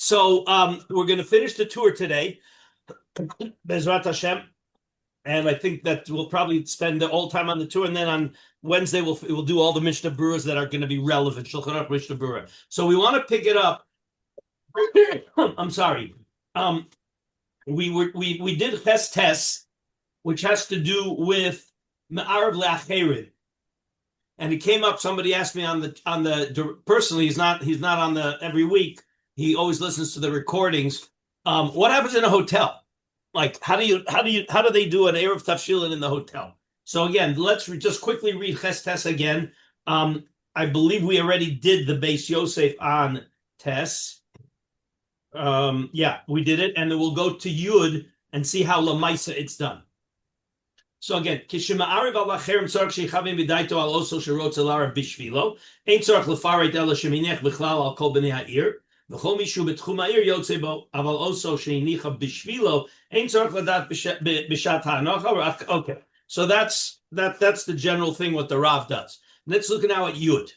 So we're going to finish the tour today, Bezrat Hashem, and I think that we'll probably spend the whole time on the tour, and then on Wednesday we'll do all the Mishnah Bruras that are going to be relevant. Shulchan Aruch Mishnah Brura. So we want to pick it up. I'm sorry. We did Ches, which has to do with Me'arav Le'acherid. And it came up. Somebody asked me on the personally. He's not on the every week. He always listens to the recordings. What happens in a hotel? Like how do they do an Eruv Tavshilin in the hotel? So again, let's just quickly read Ches again. I believe we already did the Beis Yosef on Tes. Yeah, we did it, and then we'll go to Yud and see how Lamaisa it's done. So again, Kishima'ariv al acherim tzarech sheichavim b'daito al oso sherotz elarav bishvilo ein tzarech lefaret ela sheminech b'chlal al kol b'nei ha'ir v'chol mishu b'tchum ha'ir yotze bo aval oso sheinicha bishvilo ein tzarech ladat b'shat ha'anocha. Okay, so that's the general thing what the Rav does. Let's look now at Yud.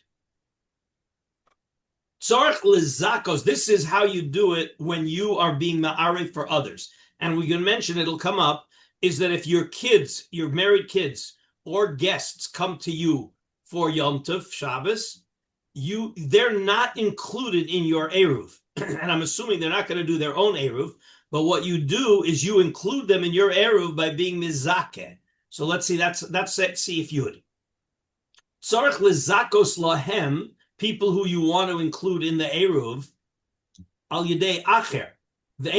Tzarech lezakos. This is how you do it when you are being ma'ariv for others, and we can mention it'll come up. Is that if your kids, your married kids, or guests come to you for Yom Tov, Shabbos, they're not included in your Eruv. And I'm assuming they're not going to do their own Eruv, but what you do is you include them in your Eruv by being Mizakeh. So let's see, that's see if Yud. Tzarech lezakos lahem, people who you want to include in the Eruv, al yedei acher. Because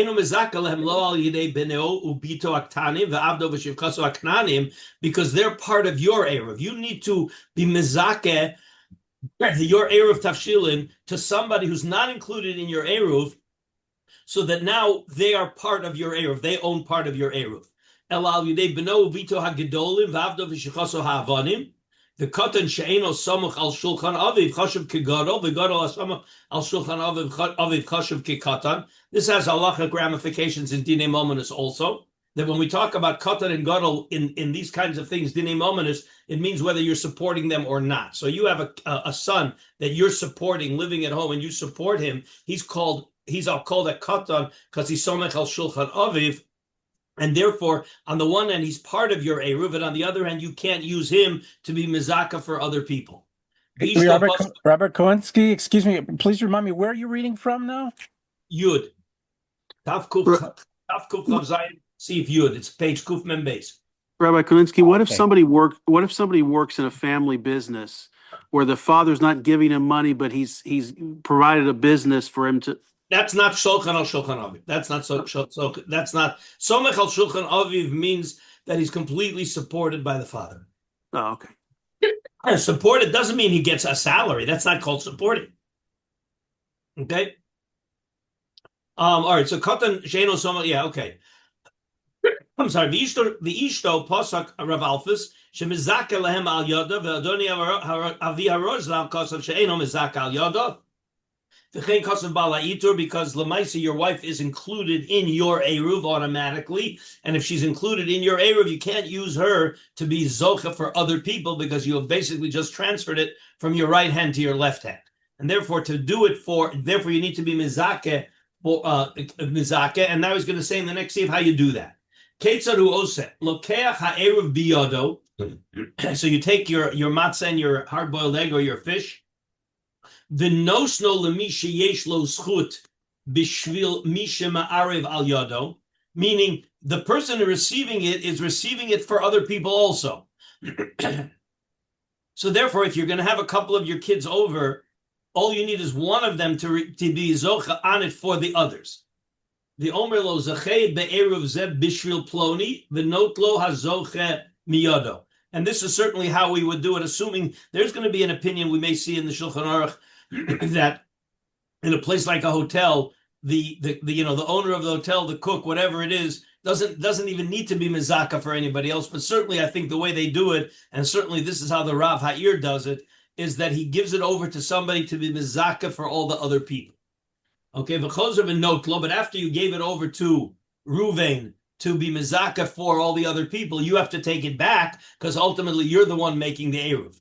they're part of your Eruv. You need to be mezakeh your Eruv Tavshilin to somebody who's not included in your Eruv, so that now they are part of your Eruv. They own part of your Eruv. The katan she'eno samuch al shulchan aviv chashuv kegadol, the gadol samuch al shulchan aviv chashuv kekatan. This has halachic ramifications in dinei mominus also. That when we talk about katan and gadol in these kinds of things, dinei mominus, it means whether you're supporting them or not. So you have a son that you're supporting living at home, and you support him. He's called a katan because he's samech al shulchan aviv. And therefore, on the one hand, he's part of your Eruv, and on the other hand, you can't use him to be mizaka for other people. Rabbi Karlinsky, excuse me, please remind me, where are you reading from now? Yud. Taf Kuf Zayin, see if Yud. It's page Kuf Mem Beis. Rabbi Karlinsky, what if somebody works in a family business where the father's not giving him money, but he's provided a business for him to... That's not Shulchan al Shulchan Aviv. That's not that's not Somech al Shulchan Aviv means that he's completely supported by the father. Oh, okay. Supported doesn't mean he gets a salary. That's not called supporting. Okay. All right. So Katan Sheno Somech. Yeah. Okay. I'm sorry. The Ishto Posak Rav Alphas Shemizaka Lehem Al Yoda VeAdoni Avi Haroz Lav Kosav Sheeno Mizaka Al Yoda. Because Lamaisa, your wife is included in your Eruv automatically, and if she's included in your Eruv, you can't use her to be Zocha for other people because you have basically just transferred it from your right hand to your left hand. And therefore, therefore you need to be Mizake, and now he's going to say in the next see how you do that. Ketzaru Ose, Lokeach HaEruv Biyodo. So you take your matzah and your hard-boiled egg or your fish. V'nosno l'misha yesh lo zchut b'shvil misha ma'ariv al yado, meaning the person receiving it is receiving it for other people also. So therefore, if you're going to have a couple of your kids over, all you need is one of them to be zocha on it for the others. The omer lo zachei be'eruv zeb b'shvil ploni v'not lo hazoche miyado. And this is certainly how we would do it, assuming there's going to be an opinion we may see in the Shulchan Aruch that in a place like a hotel, the owner of the hotel, the cook, whatever it is, doesn't even need to be mizaka for anybody else. But certainly, I think the way they do it, and certainly this is how the Rav Ha'ir does it, is that he gives it over to somebody to be mizaka for all the other people. Okay, v'chozer v'notlo, but after you gave it over to Ruvain to be mizaka for all the other people, you have to take it back because ultimately you're the one making the Eruv.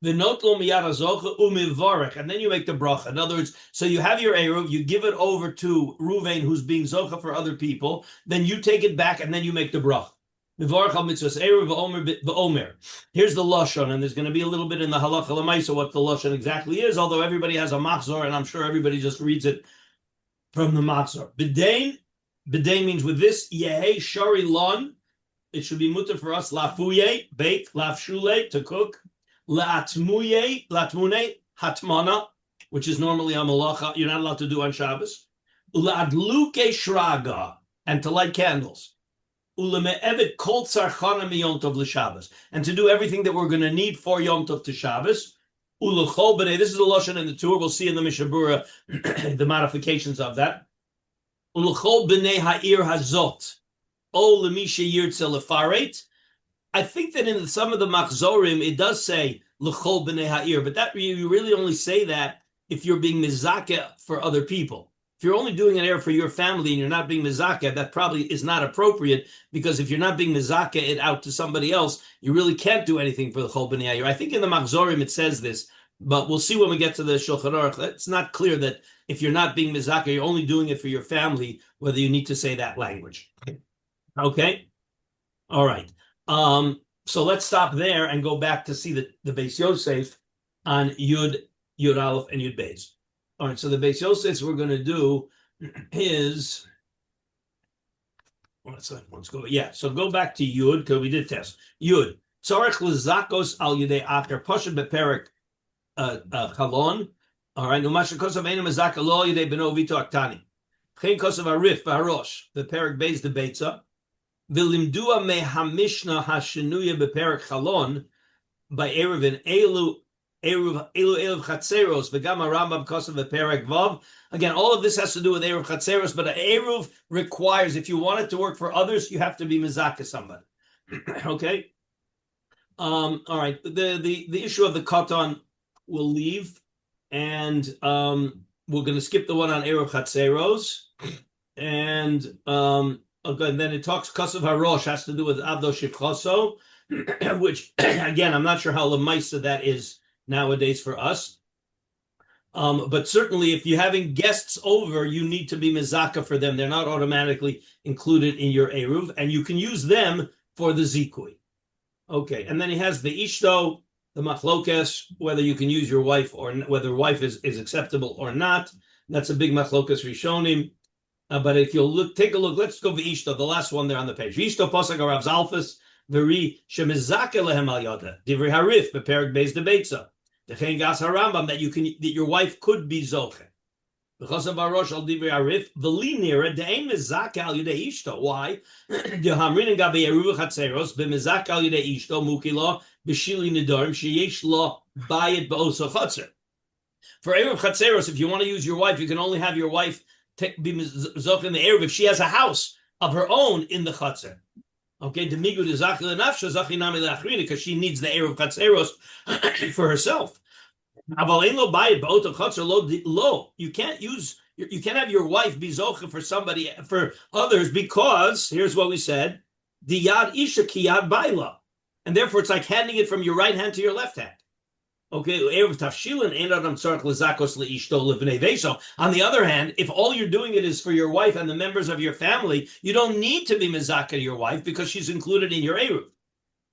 V'notlo miyad hazocha umivarech, and then you make the bracha. In other words, so you have your eruv, you give it over to Ruvain, who's being zocha for other people, then you take it back, and then you make the bracha. Mivarech al mitzvahs eruv v'omer. Here's the lashon, and there's going to be a little bit in the halacha l'maisa what the lashon exactly is. Although everybody has a machzor, and I'm sure everybody just reads it from the machzor. B'dein means with this yehei shari lon. It should be mutter for us lafuye bake, lafshule to cook. Latmune, hatmana, which is normally a malacha, you're not allowed to do on Shabbos. Uladluke shraga, and to light candles. Uleme'evet kol tzarchana miyom tov l'Shabbos, and to do everything that we're going to need for Yom Tov to Shabbos. Ulechol b'nei, this is the lashon in the tour. We'll see in the Mishabura the modifications of that. Ulechol b'nei ha'ir hazot, o lemisha yirtze lefaret. I think that in some of the machzorim, it does say l'chol b'nei ha'ir, but that you really only say that if you're being mizakeh for other people. If you're only doing an error for your family and you're not being mizakeh, that probably is not appropriate, because if you're not being mizakeh it out to somebody else, you really can't do anything for the chol b'nei ha'ir. I think in the machzorim it says this, but we'll see when we get to the Shulchan Aruch. It's not clear that if you're not being mizakeh, you're only doing it for your family, whether you need to say that language. Okay? All right. So let's stop there and go back to see the Beis Yosef on Yud Aleph and Yud Beis. All right, so the Beis Yosef we're going to do is, let's go. Yeah, so go back to Yud, because we did test. Yud. Tzorech l'zakos al yidei acher poshet beperek chalon. All right, u'masha kosav einu mezaka lo yidei beno vito aktani. Chen kosav arif v'harosh beperek beis de beitza. V'limdua me hamishna hashenuya beperek chalon by Eruvin Eruv Chatzeros v'gam Rambam kosav beperek vav. Again, all of this has to do with Eruv Chatzeros, but Eruv requires, if you want it to work for others, you have to be mezakeh somebody. Okay. All right. The issue of the katan will leave, and we're going to skip the one on Eruv Chatzeros, and okay, and then it talks Kosav Harosh has to do with Avdo Shivchoso, which again I'm not sure how lemaisa that is nowadays for us. But certainly if you're having guests over, you need to be mezakah for them. They're not automatically included in your Eruv, and you can use them for the Zikui. Okay, and then he has the Ishto, the Machlokes, whether you can use your wife or whether wife is acceptable or not. That's a big Machlokes Rishonim. But if you'll take a look, let's go V'ishto, the last one there on the page. V'ishto posag Rav Zalfus, v'ri shemizake lehem al yoda, divrei harif, beperek beis de beitza. Dechen gas harambam, that your wife could be zoche. V'chosav harosh al divrei harif, v'li nira, de'en mizake al yodei ishto. Why? De'hamrin gabi eruv chatzeros, b'mizake al yodei ishto, mukilo, b'shili nidorim, sheyesh lo bayit ba'oso chatzer. For eruv chatzeros, if you want to use your wife, you can only have your wife be zoch in the Eruv if she has a house of her own in the Chatzer. Okay, demigu de zach lenafsha zachinami leachrina, because she needs the Eruv Chatzeros for herself. Aval ein lo bayit ba'oto Chatzer lo. You can't have your wife be zoch for others, because here's what we said: the yad isha ki yad baila, and therefore it's like handing it from your right hand to your left hand. Okay, Eruv Tavshilin ein adam tzarich lezakos leishto levnei veso. On the other hand, if all you're doing it is for your wife and the members of your family, you don't need to be mezakeh your wife because she's included in your Eruv.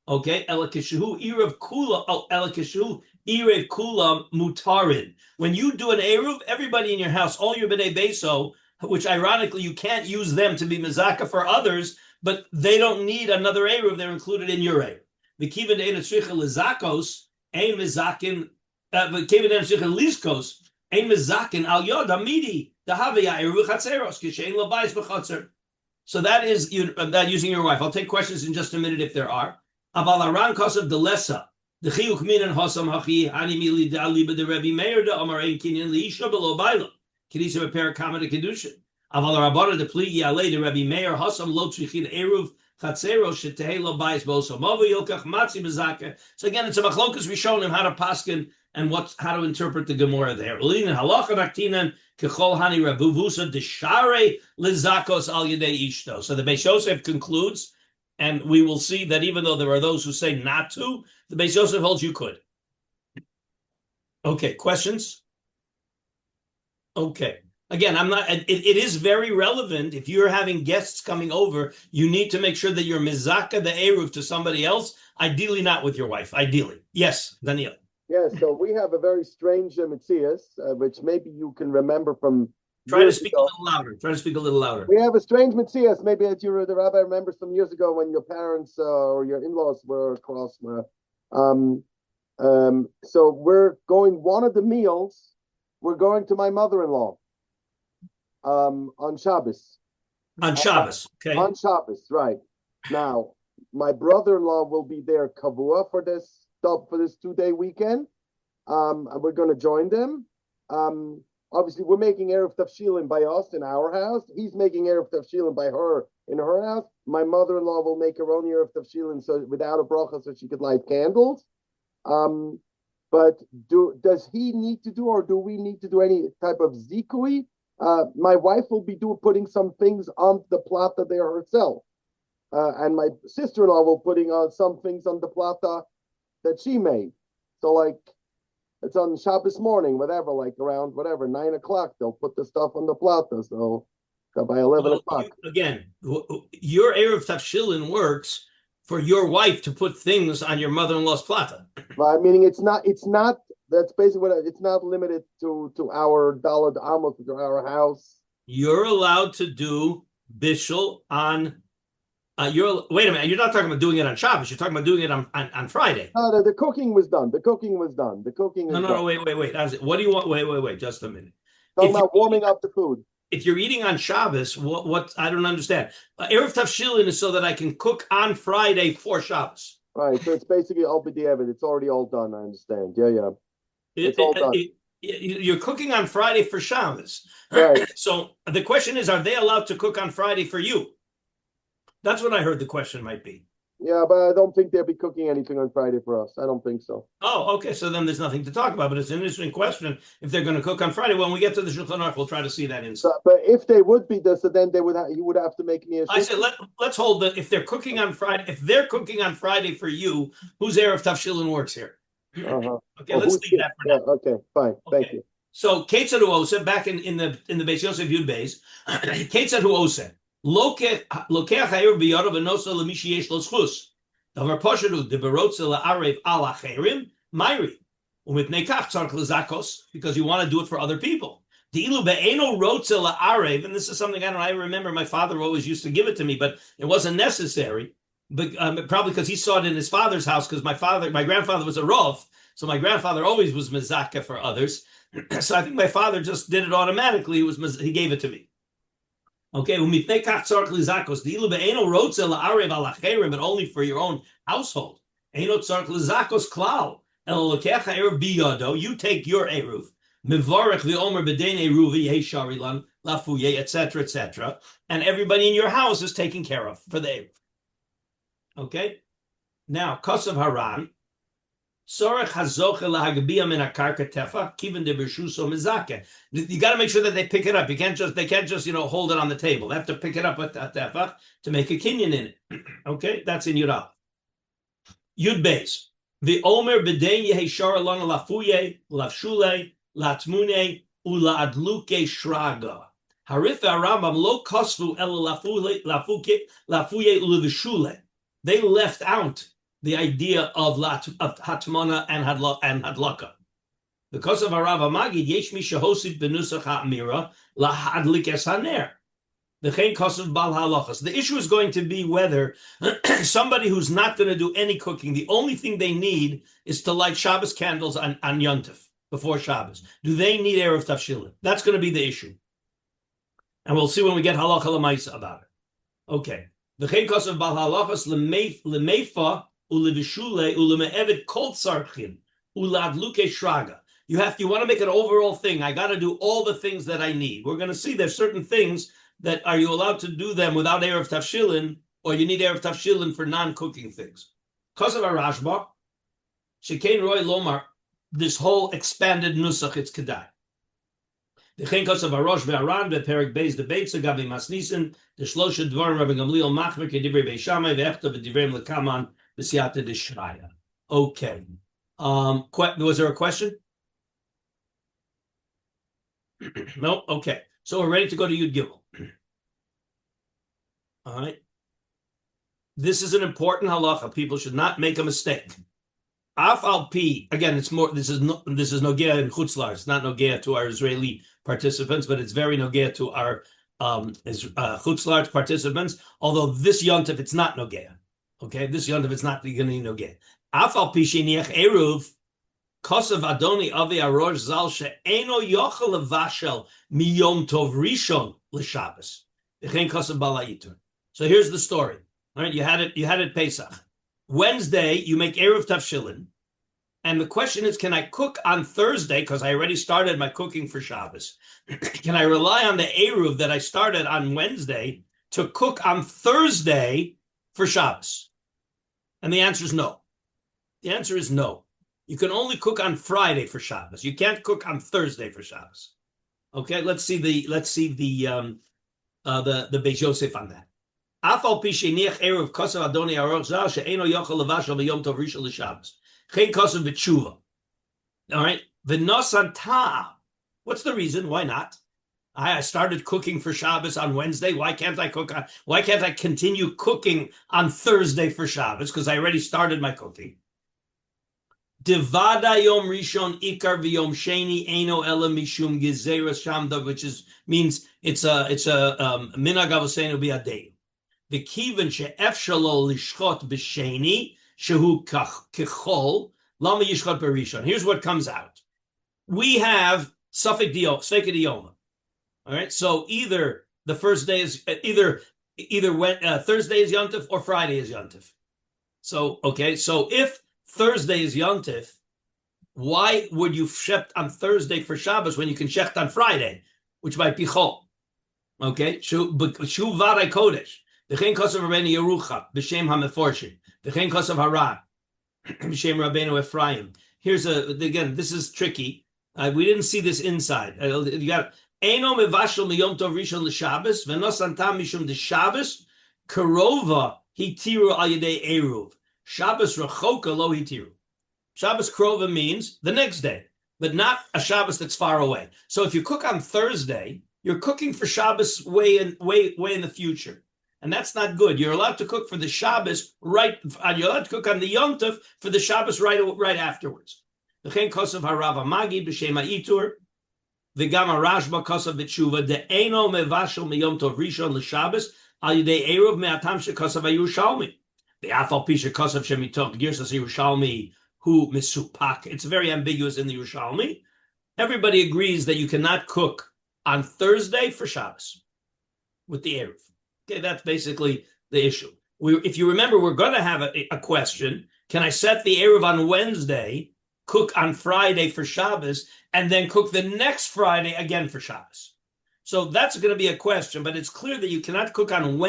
Okay, elakeshu Eruv kula, elakeshu Eruv kula mutarin. When you do an Eruv, everybody in your house, all your bnei beso, which ironically you can't use them to be mezakeh for others, but they don't need another Eruv; they're included in your Eruv. The kivan ein tzricha lezakos. Ein mezakin, kevin and shichin liskos. Ein mezakin al yod amidi dahavia eruv chatzeros kishein labayis b'chatzer. So that is that using your wife. I'll take questions in just a minute if there are. Aval aran kosav delesa the chiyuk minan hosam hachi hani mili da'aliba de Rabbi Meir da amar ein kinyan liisha below baila kedisa beper kama de kedushin. Aval rabana de pli yalei de Rabbi Meir hosam lo tzrichin eruv. So again, it's a machlokas rishonim how to paskin and how to interpret the Gemara there. So the Beis Yosef concludes, and we will see that even though there are those who say not to, the Beis Yosef holds you could. Okay, questions? Okay. Again, I'm not. It is very relevant. If you're having guests coming over, you need to make sure that you're mizaka the eruv to somebody else. Ideally, not with your wife. Ideally, yes, Daniel. Yeah. So we have a very strange mitzias, which maybe you can remember from. Try to speak a little louder. Try to speak a little louder. We have a strange mitzias. Maybe as the rabbi remembers some years ago when your parents or your in-laws were across. So we're going one of the meals. We're going to my mother-in-law. On Shabbos. On Shabbos, okay. On Shabbos, right. Now, my brother-in-law will be there kavua for this 2-day weekend. And we're going to join them. Obviously, we're making Eruv Tavshilin by us in our house. He's making Eruv Tavshilin by her in her house. My mother-in-law will make her own Eruv Tavshilin so without a bracha, so she could light candles. But does he need to do, or do we need to do any type of zikui? My wife will be putting some things on the plata there herself. And my sister-in-law will putting on some things on the plata that she made. So like, it's on Shabbos morning, whatever, like around 9 o'clock, they'll put the stuff on the plata. So by 11 o'clock. Again, your Eruv Tavshilin works for your wife to put things on your mother-in-law's plata. Right, meaning it's not, that's basically what it's not limited to our dollar almost to our house. You're allowed to do bishul on. Wait a minute. You're not talking about doing it on Shabbos. You're talking about doing it on Friday. No, the cooking was done. The cooking was done. No. Wait. What do you want? Wait. Just a minute. Talking about warming up the food. If you're eating on Shabbos, what I don't understand. Eruv Tavshilin is so that I can cook on Friday for Shabbos. Right. So it's basically all b'diavad. It's already all done. I understand. Yeah. It's all done. You're cooking on Friday for Shabbos. Right. So the question is, are they allowed to cook on Friday for you? That's what I heard the question might be. Yeah, but I don't think they'll be cooking anything on Friday for us. I don't think so. Oh, okay. So then there's nothing to talk about, but it's an interesting question. If they're going to cook on Friday, when we get to the Shulchan Aruch, we'll try to see that inside. But if they would be this, so then you would have to make me a. I said let's hold that. If they're cooking on Friday, for you, whose Eruv Tavshilin works here? Uh-huh. Okay, let's leave that for now. Yeah, okay, fine. Okay. Thank you. So Ketzad Hu Oseh, back in the Beis Yosef Yud Beis, Ketzad Hu Oseh. Lokeach ha'eruv biyadav v'nosa l'mishi yesh lo zchus. Davar pashut hu deberotze la'arev al acherim mayri. U'mipnei kach tzarich l'zakos, because you want to do it for other people. De'ilu be'eno rotze la'arev, and this is something I remember my father always used to give it to me, but it wasn't necessary. But probably because he saw it in his father's house, because my grandfather was a Rav, so my grandfather always was mezaka for others. So I think my father just did it automatically. He gave it to me. Okay, but only for your own household. You take your eruv, etc., and everybody in your house is taken care of for the eruv. Okay, now Kosav Haran. You got to make sure that they pick it up. They can't just hold it on the table. They have to pick it up at tefach to make a kinyan in it. Okay, that's in Yud Yud Beis. The Omer b'dein yeheshar lana lafuye lafshule latmune ulaadluke shraga. Harif Rambam lo kosvu el lafuye ulevishule. They left out the idea of hatmana and hadlaka. Because of Arav Magid, yesh mi shehosif benusach ha'amira lahadlik es haner. The issue is going to be whether somebody who's not going to do any cooking, the only thing they need is to light Shabbos candles on Yontif before Shabbos. Do they need Eruv Tavshilin? That's going to be the issue. And we'll see when we get halacha l'maisa about it. Okay. The chen kosav bal halachas l'meifa ulevishule uleme'evet kol tzarchin uladluke shraga. You want to make an overall thing. I got to do all the things that I need. We're going to see there's certain things that are you allowed to do them without Eruv Tavshilin, or you need Eruv Tavshilin for non-cooking things. Kosav Rashba, Shekain Roy Lomar, this whole expanded nusach, it's kedai. The chen kosav arosh ve'aran ve'perek beis the beitza gabi masnisen the shlosha dvarim Rabbi Gamliel machmer kedivrei beishamai ve'echta v'divrei lekaman v'siyata d'shraya. Okay. Was there a question? No? Okay. So we're ready to go to Yud Gimel. All right. This is an important halacha. People should not make a mistake. Af al pi, again, it's more, this is nogea in chutzlar. It's not nogea to our Israeli participants, but it's very nogea to our chutzlar participants. Although this yontif, it's not nogea. Okay, this yontif, it's not going to be nogea. Af al pi sheniach eruv, kosav adoni avi arosh zal she'eno yochel levashel miyom tov rishon l'shabbos. V'chein kosav balayitur. So here's the story. All right, you had it Pesach. Wednesday, you make Eruv Tavshilin. And the question is, can I cook on Thursday? Because I already started my cooking for Shabbos. Can I rely on the Eruv that I started on Wednesday to cook on Thursday for Shabbos? And the answer is no. The answer is no. You can only cook on Friday for Shabbos. You can't cook on Thursday for Shabbos. Okay, let's see the Beis Yosef on that. Afal pi sheniach eruv kosav adoni aroch zal she'eno yochel levashel b'yom tov rishon l'Shabbos. Chen kosav b'tshuva. All right. V'nosan ta. What's the reason? Why not? I started cooking for Shabbos on Wednesday. Why can't I continue cooking on Thursday for Shabbos? Because I already started my cooking. Devada yom rishon ikar v'yom sheni eno ela mishum gezeras shamda, which means it's a minhag avosenu bi'adei. The kiven she'efshalo lishchot b'sheni shehu kechol lama yishchot berishon. Here's what comes out. We have safek diyoma. All right. So either the first day is either Thursday is yontif or Friday is yontif. So okay. So if Thursday is yontif, why would you shecht on Thursday for Shabbos when you can shecht on Friday, which might be chol? Okay. Shu vaday kodesh. V'chein kosav Rabbeinu Yerucham b'shem hameforshim. V'chein kosav Harad b'shem Rabbeinu Ephraim. Here's again. This is tricky. We didn't see this inside. You got Eino mevashel miyom tov rishon l'Shabbos v'nosan tam mishum d'Shabbos karova hitiru al yedei eruv. Shabbos rechoka lo hitiru. Shabbos krova means the next day, but not a Shabbos that's far away. So if you cook on Thursday, you're cooking for Shabbos way in the future. And that's not good. You're allowed to cook for the Shabbos right, and you're allowed to cook on the Yom Tov for the Shabbos right afterwards. V'chein kosav harav amagi b'shem ha'itur, v'gam harashba kosav v'tshuva de'eno mevashel miyom tov rishon l'Shabbos al yidei eruv me'atam shekosav ha'Yerushalmi. Ve'afal pi shekosav shemitoch girsas Yerushalmi hu misupak. It's very ambiguous in the Yerushalmi. Everybody agrees that you cannot cook on Thursday for Shabbos with the eruv. Okay, that's basically the issue. If you remember, we're going to have a question. Can I set the Eruv on Wednesday, cook on Friday for Shabbos, and then cook the next Friday again for Shabbos? So that's going to be a question, but it's clear that you cannot cook on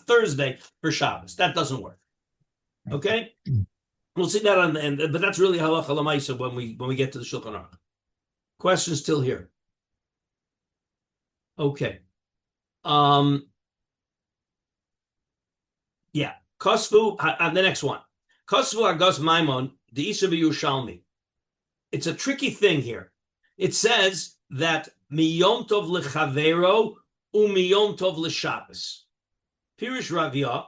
Thursday for Shabbos. That doesn't work. Okay? We'll see that on the end, but that's really halacha l'maisa when we get to the Shulchan Aruch. Question still here. Okay. Yeah, Kosvu, the next one. Kosvu Agos Maimon, the Isa Yerushalmi. It's a tricky thing here. It says that Miyom Tov Lechavero Umiyom Tov L'Shabbos. Pirish Ravia.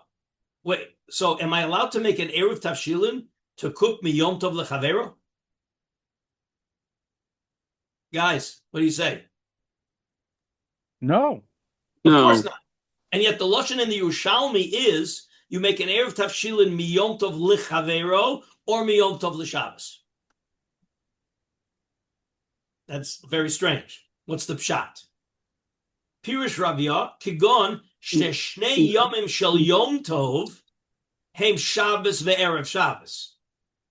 Wait, so am I allowed to make an Eruv Tavshilin to cook Miyom Tov Lechavero? Guys, what do you say? No. Of course not. And yet the Lashon in the Yerushalmi is you make an Eruv Tavshilin miyom tov lichavero or miyom tov l'Shabbos. That's very strange. What's the pshat? Pirish Ravia kigon sheshnei yomim shel yom tov hem Shabbos ve'erev Shabbos.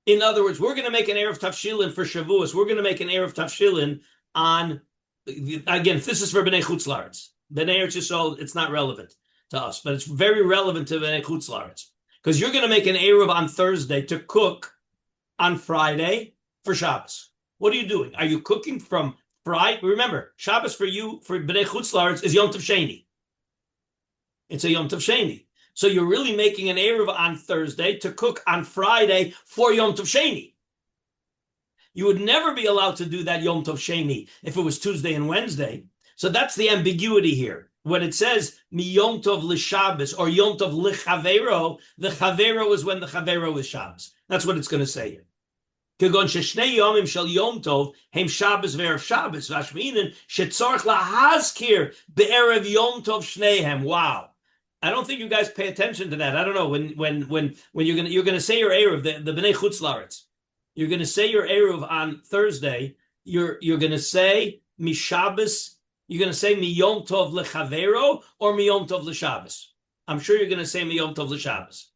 In other words, we're going to make an Eruv Tavshilin for Shavuos. We're going to make an Eruv Tavshilin on, again, this is for Bnei Chutz La'aretz. Bnei Eretz Yisrael, it's not relevant to us, but it's very relevant to Bnei Chutz La'aretz. Because you're going to make an Eruv on Thursday to cook on Friday for Shabbos. What are you doing? Are you cooking from Friday? Remember, Shabbos for you, for Bnei Chutz La'aretz, is Yom Tov Sheni. It's a Yom Tov Sheni. So you're really making an Eruv on Thursday to cook on Friday for Yom Tov Sheni. You would never be allowed to do that Yom Tov Sheni if it was Tuesday and Wednesday. So that's the ambiguity here. When it says mi Yom Tov l'Shabbos or Yom Tov l'Chavero, the Chavero is when the Chavero is Shabbos. That's what it's going to say here. Kegon sheshnei yomim shel Yom Tov hem Shabbos ve'erev Shabbos v'ashminin shetzorach lahazkir be'erev Yom Tov shneihem. Wow. I don't think you guys pay attention to that. I don't know when you're gonna say your Eruv, the Bnei Chutz La'aretz. You're gonna say your Eruv on Thursday. You're gonna say mi Shabbos. You're gonna say mi Yom Tov lechavero or mi Yom Tov l'Shabbos. I'm sure you're gonna say mi Yom Tov l'Shabbos.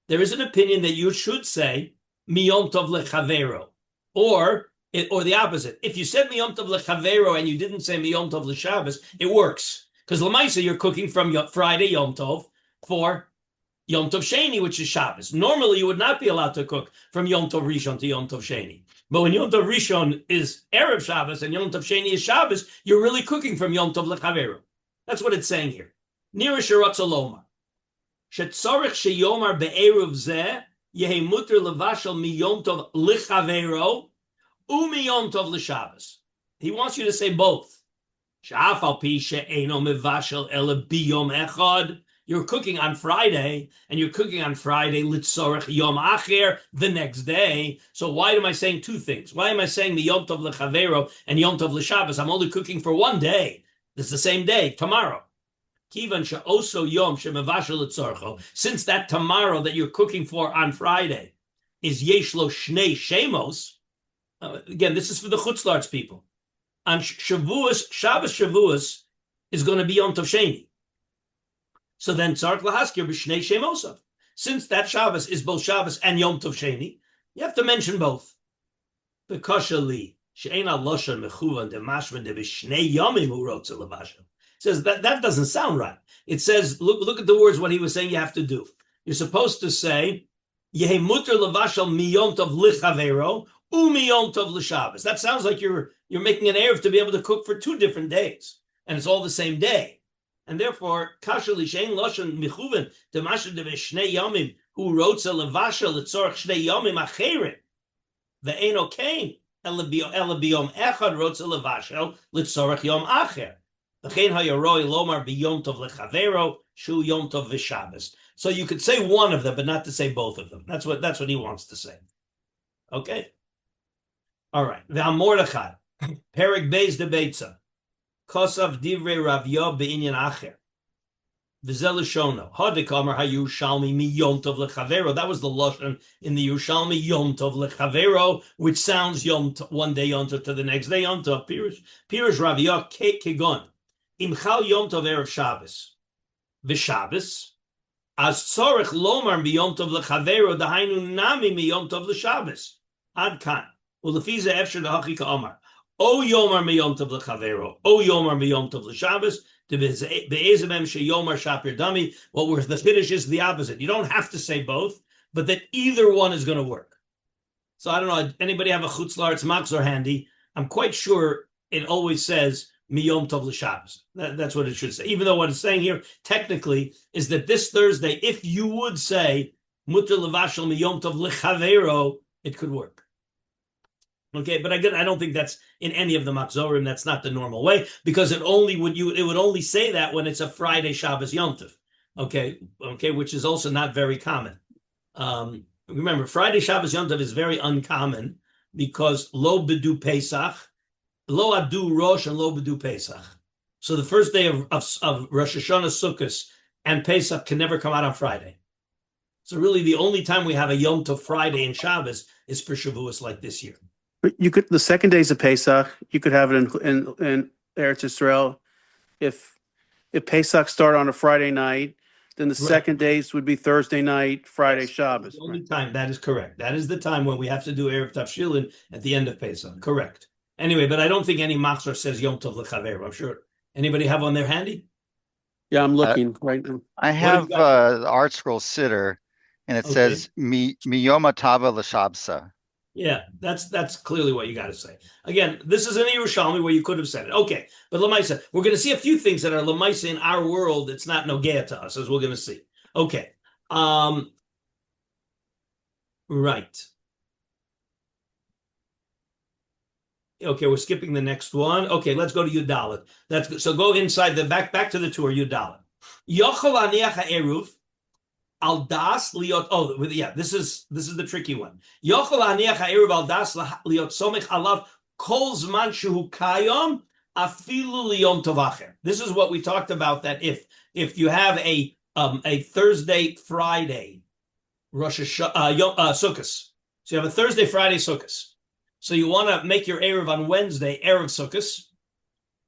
There is an opinion that you should say mi Yom Tov lechavero, or the opposite. If you said mi Yom Tov lechavero and you didn't say mi Yom Tov l'Shabbos, it works. Because Lamaisa, you're cooking from Friday Yom Tov for Yom Tov Sheni, which is Shabbos. Normally, you would not be allowed to cook from Yom Tov Rishon to Yom Tov Sheni. But when Yom Tov Rishon is Erev Shabbos and Yom Tov Sheni is Shabbos, you're really cooking from Yom Tov L'Chavero. That's what it's saying here. Nira Sheratz Aloma. Shetzorich sheyomar be'eruv zeh yehi muter levashel mi Yom Tov L'Chavero umi Yom Tov L'Shabbos. He wants you to say both. You're cooking on Friday, and you're cooking on Friday litzorech yom acher the next day. So why am I saying two things? Why am I saying the Yom Tov lechavero and Yom Tov l'Shabbos? I'm only cooking for one day. It's the same day, tomorrow. Kivan she'oso yom shemevashel litzorcho. Since that tomorrow that you're cooking for on Friday is yeshlo shnei shemos. Again, this is for the Chutz La'aretz people. On Shavuos, Shabbos Shavuos is going to be Yom Tov Sheni. So then Tzarek Lahaskir b'Shnei Shemosav. Since that Shabbos is both Shabbos and Yom Tov Sheni, you have to mention both. B'Koshali she'ena loshan mechuvan demashman de b'Shnei Yomim hu rotze levashel. Says that doesn't sound right. It says look at the words. What he was saying you have to do. You're supposed to say Yehi muter levashel mi Yom Tov lichavero umi Yom Tov l'Shabbos. That sounds like you're making an Eruv to be able to cook for 2 different days, and it's all the same day. And therefore, kasher li shein loshen michuven demasher de b'Shnei Yomim hu rotze levashel letzorech Shnei Yomim acheret ve'eno kain ela biyom echad rotze levashel letzorech Yom acher. V'chein hayaroi lomar biyom tov lechavero shu Yom Tov v'Shabbos. So you could say one of them, but not to say both of them. That's what he wants to say. Okay. All right. V'amordechai Perek Beis de Beitza Kosav Divrei Rav Yov be'inyan acher V'zel Shono Hadikamer HaYushalmi mi Yom Tov lechavero. That was the lashon in the Yerushalmi Yom Tov lechavero, which sounds one day Yom Tov to the next day Yom Tov. Pirush Rav Yov Kegon Imchal Yom Tov erev Shabbos v'Shabbos as tzorech lomar mi Yom Tov lechavero dahainu nami mi Yom Tov l'Shabbos ad kan ulefize efshar dahachi ka'amar. O Yomar mi Yom Tov lechavero, O Yomar mi Yom Tov l'Shabbos, to be'ezemem she Yomar shapir dami. What we're the finish is the opposite. You don't have to say both, but that either one is going to work. So I don't know. Anybody have a Chutz La'aretz Machzor handy? I'm quite sure it always says mi Yom Tov l'Shabbos. That's what it should say. Even though what it's saying here technically is that this Thursday, if you would say muter levashel mi Yom Tov l'Chavero, it could work. Okay, but I don't think that's in any of the Machzorim. That's not the normal way, because it would only say that when it's a Friday Shabbos Yom Tov. Okay, which is also not very common. Remember, Friday Shabbos Yom Tov is very uncommon because lo bedu Pesach, lo adu Rosh, and lo bedu Pesach. So the first day of Rosh Hashanah, Sukkot, and Pesach can never come out on Friday. So really, the only time we have a Yom Tov Friday and Shabbos is for Shavuos like this year. You could the second days of Pesach. You could have it in Eretz Yisrael. If Pesach start on a Friday night, then the second days would be Thursday night, Friday, Shabbos. The only time that is correct. That is the time when we have to do Eruv Tavshilin at the end of Pesach. Correct. Anyway, but I don't think any Machzor says Yom Tov l'Chaver. I'm sure. Anybody have one there handy? Yeah, I'm looking right now. I have the Art Scroll Siddur, and it says Mi Yoma Tava l'Shabsa. Yeah, that's clearly what you got to say. Again, this is in the Yerushalmi where you could have said it. Okay, but Lamaisa, we're going to see a few things that are Lamaisa in our world. It's not Nogea to us, as we're going to see. Okay. Right. Okay, we're skipping the next one. Okay, let's go to Yudalit. That's good. So go inside the back to the tour. Yudalit. Yochel aniach ha'eruv al das liot. Oh, yeah. This is the tricky one. Yochel aniach ha'eruv al das liot somech alav kol zman shehu kayom afilu liyom tov acher. This is what we talked about. That if you have a Thursday Friday Rosh Sukkos, so you have a Thursday Friday Sukkos. So you want to make your Eruv on Wednesday, Eruv Sukkos,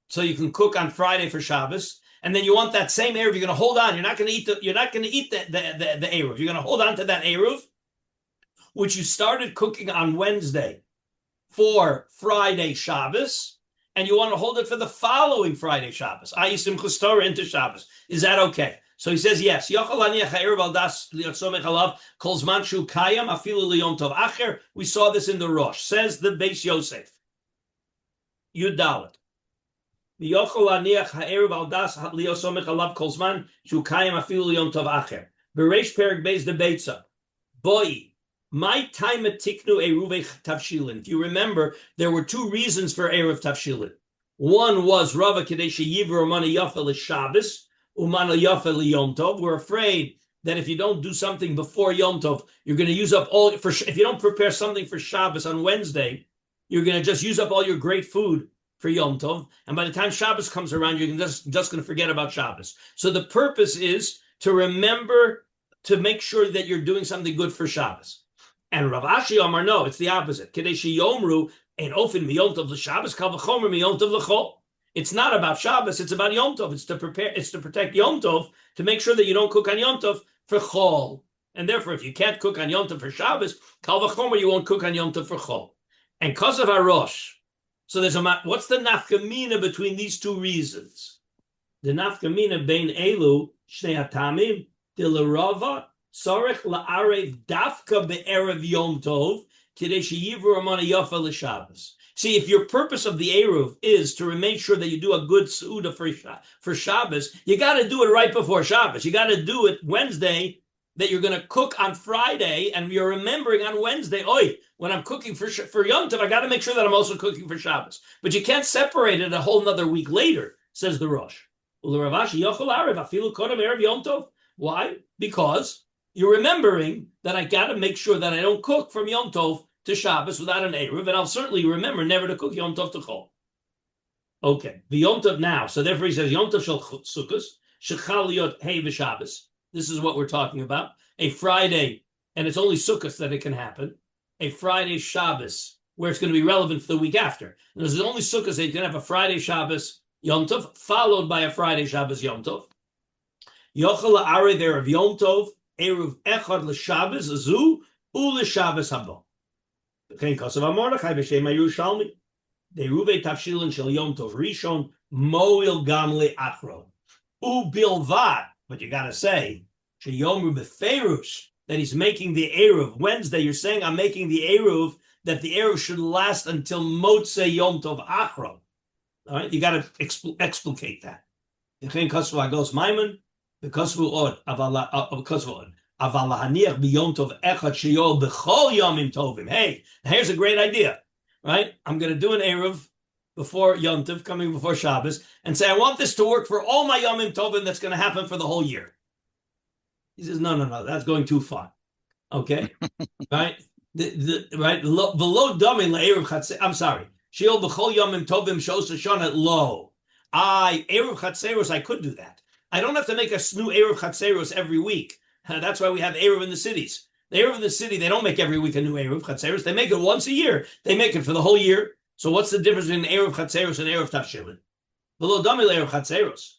so you can cook on Friday for Shabbos, and then you want that same Eruv. You're going to hold on. You're not going to eat the Eruv. You're going to hold on to that Eruv, which you started cooking on Wednesday for Friday Shabbos, and you want to hold it for the following Friday Shabbos. I.e. Simchas Torah into Shabbos. Is that okay? So he says yes. We saw this in the Rosh. Says the Beis Yosef. Yudalit. Bereish Perek Beis the Beitza. Boy, my time at Tiknu Eruv Tavshilin. If you remember, there were two reasons for Eruv Tavshilin. One was Rava Kadesh Yivro Mana Yafel Shabbos. We're afraid that if you don't do something before Yom Tov, you're going to use up all. If you don't prepare something for Shabbos on Wednesday, you're going to just use up all your great food for Yom Tov, and by the time Shabbos comes around, you're just going to forget about Shabbos. So the purpose is to remember to make sure that you're doing something good for Shabbos. And Rav Ashi Amar, no, it's the opposite. Kadeshi Yomru ein ofin miyom tov l'Shabbos kal v'chomer miyom tov l'chol. It's not about Shabbos, it's about Yom Tov. It's to protect Yom Tov, to make sure that you don't cook on Yom Tov for Chol. And therefore, if you can't cook on Yom Tov for Shabbos, Kal V'chomer, you won't cook on Yom Tov for Chol. And because of Arosh, so what's the nafkamina between these two reasons? The nafkamina bein elu, shnei hatamim, de l'rava, tzorech la'arev dafka be'erev Yom Tov, kidei sheyivru amana yafa l'Shabbos. See, if your purpose of the Eruv is to make sure that you do a good Su'udah for Shabbos, you got to do it right before Shabbos. You got to do it Wednesday, that you're going to cook on Friday, and you're remembering on Wednesday, when I'm cooking for Yom Tov, I got to make sure that I'm also cooking for Shabbos. But you can't separate it a whole nother week later, says the Rosh. Why? Because you're remembering that I got to make sure that I don't cook from Yom Tov to Shabbos without an Eruv, and I'll certainly remember never to cook Yom Tov to Chol. Okay, the Yom Tov now. So therefore he says Yom Tov shel Sukkos shechal liot hey v'Shabbos. This is what we're talking about. A Friday, and it's only Sukkos that it can happen. A Friday Shabbos, where it's going to be relevant for the week after. And there's only Sukkos that you can have a Friday Shabbos Yom Tov followed by a Friday Shabbos Yom Tov. Yochel la'arei there of Yom Tov Eruv echad l'Shabbos azu u'l'Shabbos haba. V'chein kosav Mordechai b'shem Yerushalmi. Deruve tavshilin shel Yom Tov Rishon moil gam le'achro. U'bilvad, but you got to say, sheyomru b'ferush, that he's making the Eruv Wednesday. You're saying I'm making the Eruv, that the Eruv should last until Motzei Yom Tov Achro. All right, you got to explicate that. V'chein kosav agos maiman, v'kosav od, kosav od. Hey, here's a great idea, right? I'm going to do an Eruv before Yom Tov, coming before Shabbos, and say, I want this to work for all my Yomim Tovim that's going to happen for the whole year. He says, no, that's going too far. Okay? Right? Right? V'lo domin le'eruv chatzei. I'm sorry. Sheol b'chol Yomim Tovim shos Hashanah lo. Eruv Chatzeros, I could do that. I don't have to make a new Eruv Chatzeros every week. That's why we have Eruv in the cities. The Eruv in the city, they don't make every week a new Eruv Chatzeros. They make it once a year. They make it for the whole year. So what's the difference between Eruv Chatzeros and Eruv Tavshilin? V'lo damil Eruv Chatzeros.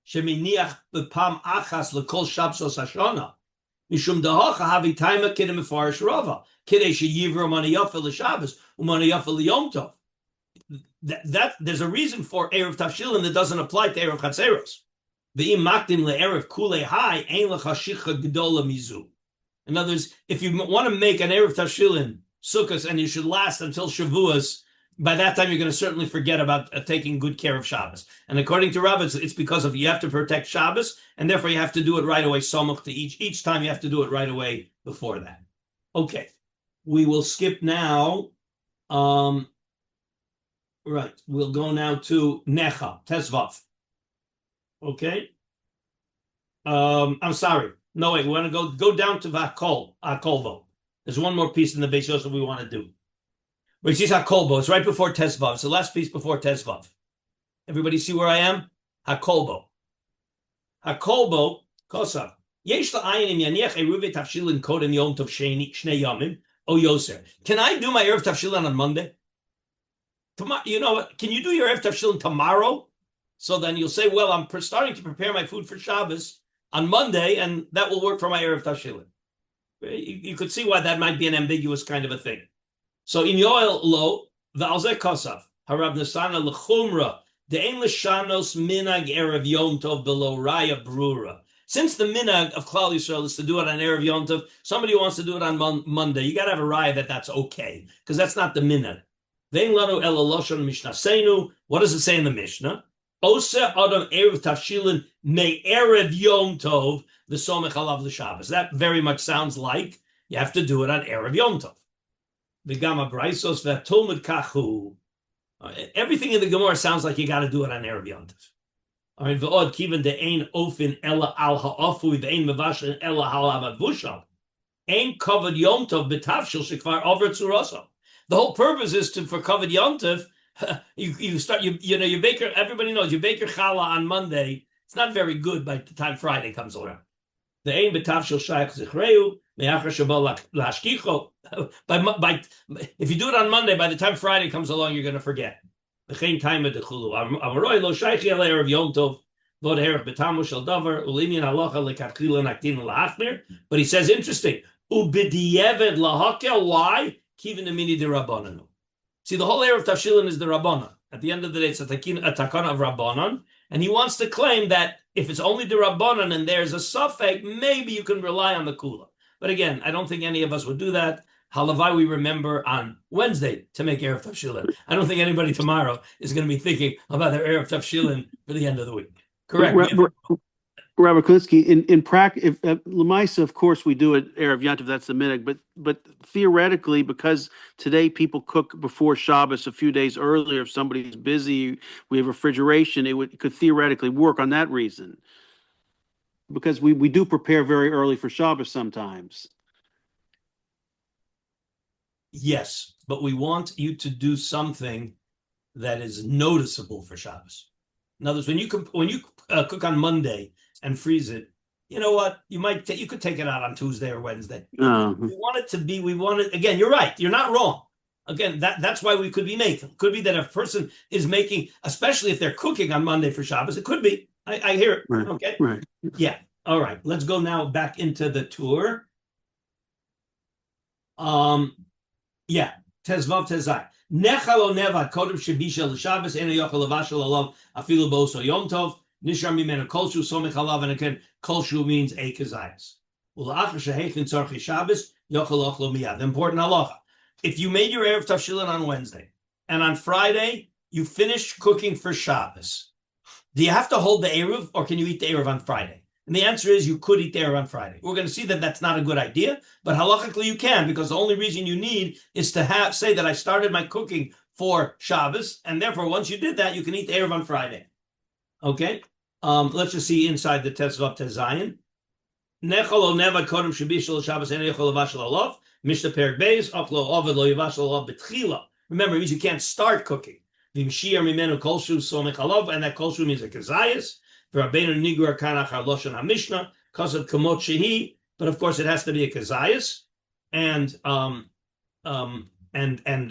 Sheminiach b'pam achas l'kol Shabsos Hashana. Mishum dahacha havi taima kidem mefarish rava. Kidei sheyivro maniyafa l'Shabbos u'maniyafa l'Yom Tov. That there's a reason for Eruv Tavshilin that doesn't apply to Eruv Chatzeros. In other words, if you want to make an Eruv Tavshilin Sukkos and you should last until Shavuos, by that time you're going to certainly forget about taking good care of Shabbos. And according to Rabbis, it's because of you have to protect Shabbos, and therefore you have to do it right away. Somuch to each time you have to do it right away before that. Okay, we will skip now. Right. We'll go now to Necha, Tesvav. Okay. I'm sorry. No, wait, we want to go down to Akolbo. There's one more piece in the Beis Yosef we want to do. Which is Hakolbo. It's right before Tesvav. It's the last piece before Tesvav. Everybody see where I am? Hakolbo. Hakolbo, Kosa. Yesh la'ayin im yaniach Eruv Tavshilin kodem Yom Tov shnei yamim o yoser. Can I do my Eruv Tavshilin on Monday? Tomorrow, you know what? Can you do your Eruv Tavshilin tomorrow? So then you'll say, well, I'm starting to prepare my food for Shabbos on Monday, and that will work for my Eruv Tavshilin. You could see why that might be an ambiguous kind of a thing. So in Yoel lo v'alzeh kosav harab nasana lechumra de'en l'shanos minag erev Yom Tov below raya brura. Since the minag of Klal Yisrael is to do it on erev Yom Tov, somebody wants to do it on Monday. You got to have a raya that's okay, because that's not the minag. Ve'en lanu ela loshon mishnasenu. What does it say in the Mishnah? Ose adam erev tavshilin me erev Yom Tov v'somech alav l'Shabbos. That very much sounds like you have to do it on erev Yom Tov. V'gama braisos v'atomid kachu. Everything in the Gemara sounds like you got to do it on erev Yom Tov. All right, v'od kiven de'ein ofin ela al ha'afui v'ein mevashin ela al ha'mavushal. Ein kavod Yom Tov b'tavshil shekvar over tzurasa. The whole purpose is for kavod Yom Tov. You bake your, everybody knows you bake your challah on Monday. It's not very good by the time Friday comes around. The ain betavshil shayach zichreu me'achar shabal lashkicho. If you do it on Monday, by the time Friday comes along, you're going to forget. V'chein taima dechulu. Amaroi lo shaychi el erev Yom Tov v'od herech betamu shel davar ulinyan halacha lekatchila naktin lahachmir. But he says interesting. Ubidiyeved lahakel. Why? Kivin amini de rabbananu. See, the whole Eruv Tavshilin is the Rabbanan. At the end of the day, it's a takana of Rabbanan. And he wants to claim that if it's only the Rabbanan and there's a suffix, maybe you can rely on the Kula. But again, I don't think any of us would do that. Halavai we remember on Wednesday to make Eruv Tavshilin. I don't think anybody tomorrow is going to be thinking about their Eruv Tavshilin for the end of the week. Correct. Rabbi Karlinsky, in practice, if Lamaisa, of course, we do it Erev Yom Tov, that's the minhag, but theoretically, because today people cook before Shabbos a few days earlier, if somebody's busy, we have refrigeration, it could theoretically work on that reason. Because we do prepare very early for Shabbos sometimes. Yes, but we want you to do something that is noticeable for Shabbos. In other words, when you cook on Monday and freeze it, you know what? You could take it out on Tuesday or Wednesday. We want it to be. Again, you're right. You're not wrong. Again, that's why we could be making. Could be that a person is making, especially if they're cooking on Monday for Shabbos. It could be. I hear it. Right. Okay. Right. Yeah. All right. Let's go now back into the tour. Yeah. Tezvav Tezai. Nechalo nevad kodem shebisha l'Shabbos eno yochel levashel alav afilu bo'oso Yom Tov nishar mimenu kolshu somech alav, and again kolshu means a kazayas. Ula'achar shehechin tzarchi Shabbos yochel ochlo miyad. The important halacha: if you made your Eruv Tavshilin on Wednesday and on Friday you finished cooking for Shabbos, do you have to hold the Eruv or can you eat the Eruv on Friday? And the answer is you could eat there on Friday. We're going to see that that's not a good idea, but halachically you can, because the only reason you need is to say that I started my cooking for Shabbos, and therefore once you did that, you can eat the Eruv on Friday. Okay? Let's just see inside the Tezvav Tezayin. Nechol nevad kodem shebishal Shabbos en yechol levashel alav mishta perek beis achlo ovid lo yevashel alav betchila. Remember, it means you can't start cooking. V'mshir mimenu kolshu somech alav, and that kolshu means a kazayas. Rabbeinu Nigur Kanach Harloshon HaMishnah, because of Kamot Shehi, but of course it has to be a Kazayas, and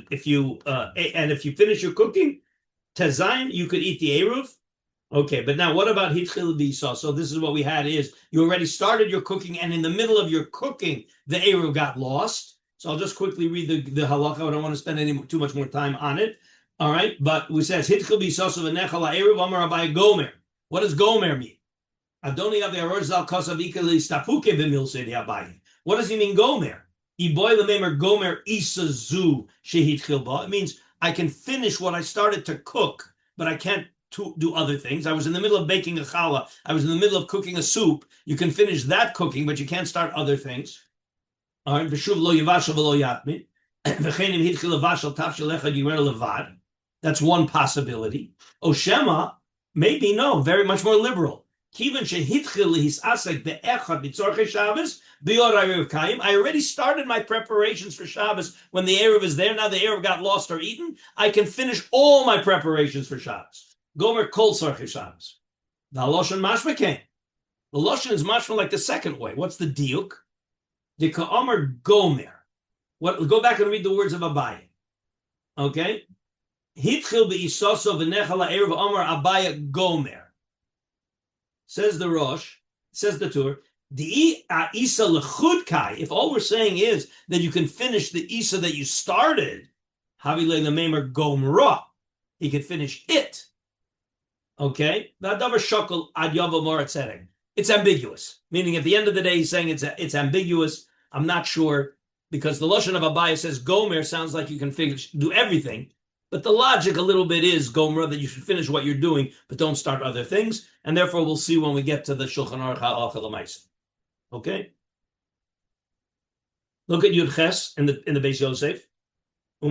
if you finish your cooking, Tezayin, you could eat the Eruv. Okay, but now what about Hitchil Bisa? So this is what we had is you already started your cooking, and in the middle of your cooking, the Eruv got lost. So I'll just quickly read the halakha. I don't want to spend too much more time on it. All right, but we says Hitchil Bisa v'nechal Eruv Amar Abai Gomer. What does Gomer mean? What does he mean, Gomer? Gomer isazu shehitchil. It means I can finish what I started to cook, but I can't do other things. I was in the middle of baking a challah. I was in the middle of cooking a soup. You can finish that cooking, but you can't start other things. All right. That's one possibility. Oshema, maybe no, very much more liberal. I already started my preparations for Shabbos when the Eruv is there. Now the Eruv got lost or eaten. I can finish all my preparations for Shabbos. Gomer kol tzorchei Shabbos. The Lashon mashma came. The Lashon is mashma like the second way. What's the diuk? The ka'amar gomer. What? Go back and read the words of Abaye. Okay? Hitchil be'isoso v'nechala eruv amar Abaye gomer. Says the Rosh, says the Tur, the isa lechud kai. If all we're saying is that you can finish the isa that you started, havilei lememer gomra, he can finish it. Okay, it's ambiguous. Meaning, at the end of the day, he's saying it's ambiguous. I'm not sure because the lashon of Abaye says gomer sounds like you can do everything, but the logic a little bit is gomer that you should finish what you're doing, but don't start other things. And therefore, we'll see when we get to the Shulchan Aruch Halacha L'Maisa. Okay. Look at Yud Ches in the Beis Yosef. The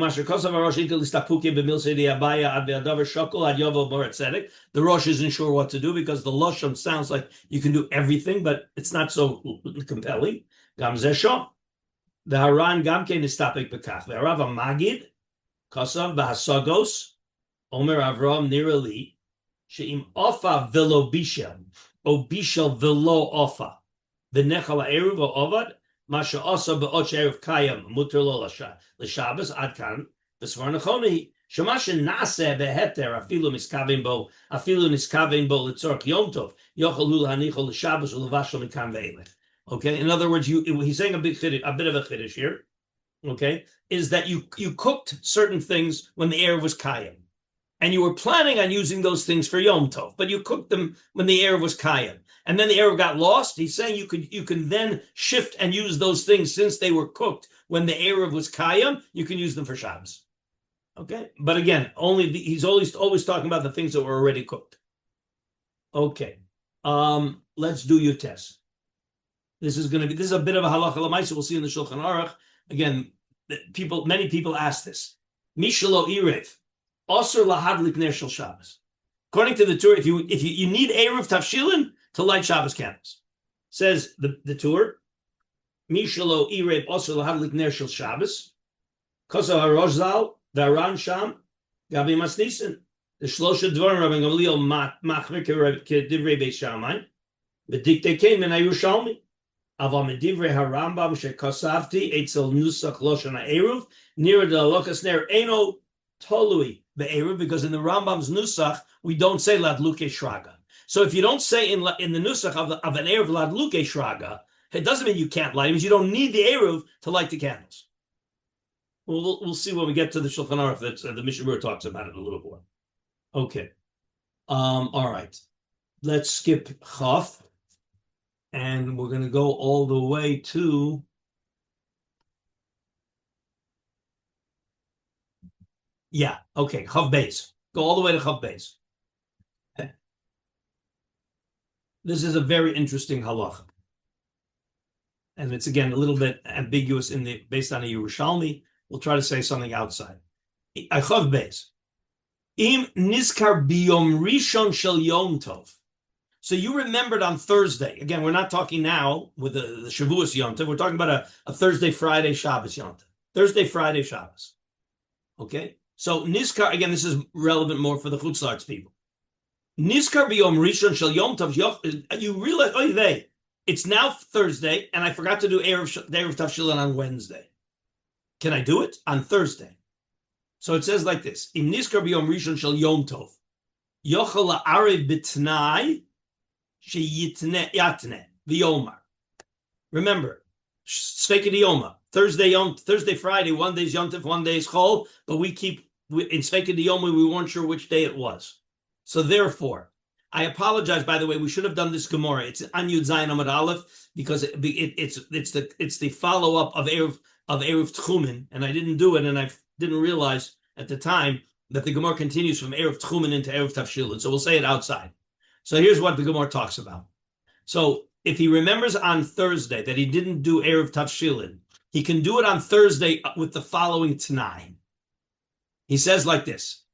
Rosh isn't sure what to do because the Lashon sounds like you can do everything, but it's not so compelling. Gam zeh the Haran Gamke nistapek bekach. The Rav Magid Kasav b'Hasagos Omer Avram Nirali she'im ofa velo bishel o bishel velo ofa v'nechal ha'eruv o'ovad Masha also be'ot she'eruv kayam muter lo l'Shabbos ad kan v'svar nechoni shemashe naseh beheter afilu niskaven bo l'tzorch yom tov yochelu hanichol l'Shabbos u'levashel mikan ve'elech. Okay, in other words, he's saying a bit of a chiddush here. Okay, is that you cooked certain things when the Eruv was kayam, and you were planning on using those things for Yom Tov, but you cooked them when the Eruv was kayam, and then the Eruv got lost. He's saying you can then shift and use those things since they were cooked when the Eruv was kayam. You can use them for Shabbos. Okay, but again, he's always talking about the things that were already cooked. Okay, let's do your test. This is a bit of a halacha l'maisa. We'll see in the Shulchan Aruch. Again, many people ask this. Mishalo irev, osur lahadlik ner shel Shabbos. According to the Tur, if you need Eruv Tavshilin to light Shabbos candles, says the Tur, Mishalo irev osur lahadlik ner shel Shabbos. Kosa harozal v'aran sham gabi masnisin. The shlosha dvarim Rabbi Gamliel machmer kedivrei Beis Shammai. V'diktei kein min Yerushalmi. Aval medivrei harambam shekosavti etzel nusach loshon ha'eruv near the lokas ner eno tolui be'eruv, because in the Rambam's nusach we don't say ladluke shraga. So if you don't say in the nusach of an eruv ladluke shraga, it doesn't mean you can't light. It means you don't need the eruv to light the candles. We'll see when we get to the Shulchan Aruch that the Mishnah Berurah talks about it a little more. Okay, all right. Let's skip Chaf. And we're going to go all the way to Chav Beis. Go all the way to Chav Beis. This is a very interesting halacha. And it's again a little bit ambiguous based on a Yerushalmi. We'll try to say something outside. Chav Beis. Im niskar biyom rishon shel yom tov. So you remembered on Thursday. Again, we're not talking now with the Shavuos Yom Tov. We're talking about a Thursday, Friday, Shabbos Yom Tov. Thursday, Friday, Shabbos. Okay? So Niskar, again, this is relevant more for the Chutz La'aretz people. Niskar b'yom rishon shel Yom Tov. You realize, it's now Thursday, and I forgot to do Eruv Tavshilin on Wednesday. Can I do it? On Thursday. So it says like this. Im Niskar b'yom rishon shel Yom Tov. Yochel la'arev b'tnai Yatne v'yomar. Remember, Sveika Diyoma. Thursday, Friday. One day is Yom Tov, one day is Chol. But in Sveika Diyoma, we weren't sure which day it was. So therefore, I apologize. By the way, we should have done this Gemara. It's on Yud Zayin Amud Aleph because it's the follow up of Eruv Tchumen, and I didn't do it, and I didn't realize at the time that the Gemara continues from Eruv Tchumen into Eruv Tavshilin. So we'll say it outside. So here's what the Gemara talks about. So if he remembers on Thursday that he didn't do Eruv Tavshilin, he can do it on Thursday with the following Tanai. He says like this.